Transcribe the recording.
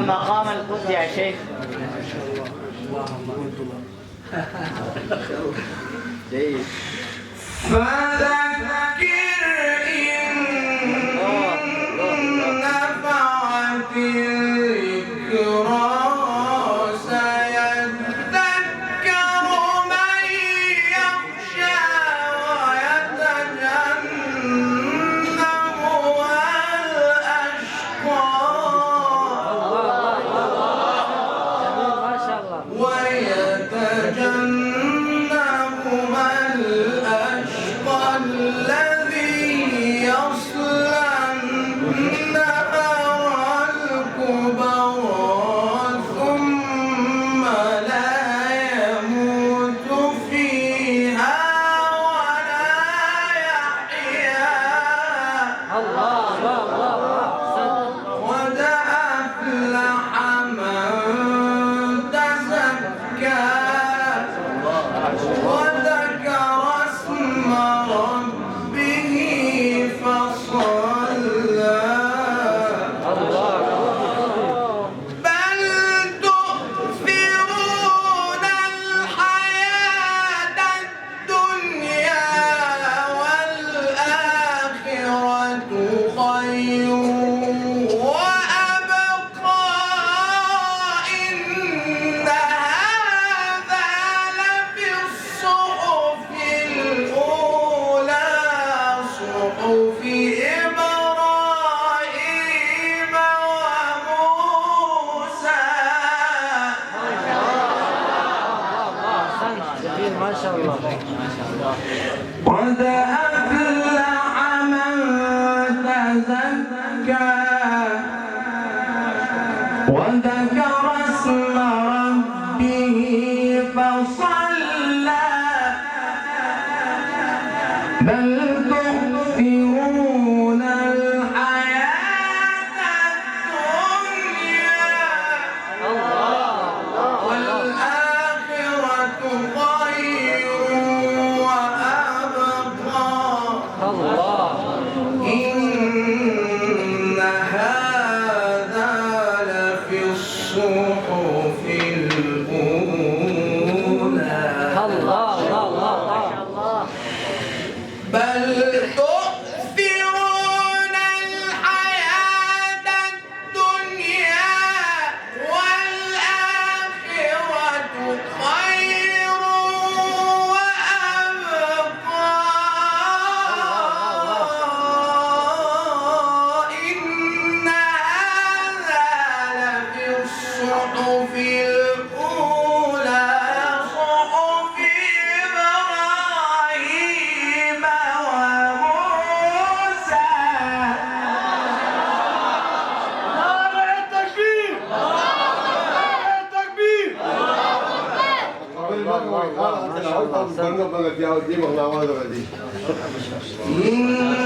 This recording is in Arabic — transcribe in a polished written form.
مقام القدس يا شيخ. جيد. فذكر إن نفعت الذكرى سيذكر من يخشى ويتجنبها الأشقى الذي يصلى النار الكبرى ثم لا يموت فيها ولا يحيا. قد أفلح من تزكى وذكر اسم ربه فصلى. بل تؤثرون الحياة الدنيا والآخرة خير وأبقى إن هذا لفي الصحف الأولى صحف إبراهيم وموسى. ما شاء الله. قد أفلح من تزكى وذكر اسم ربه فصلى. بل تؤثرون الحياة الدنيا والآخرة خير وأبقى إن هذا لفي الصحف الأولى. بل تؤثرون الحياة الدنيا والآخرة خير وأبقى إن هذا لفي الصحف الأولى صحف إبراهيم وموسى. إن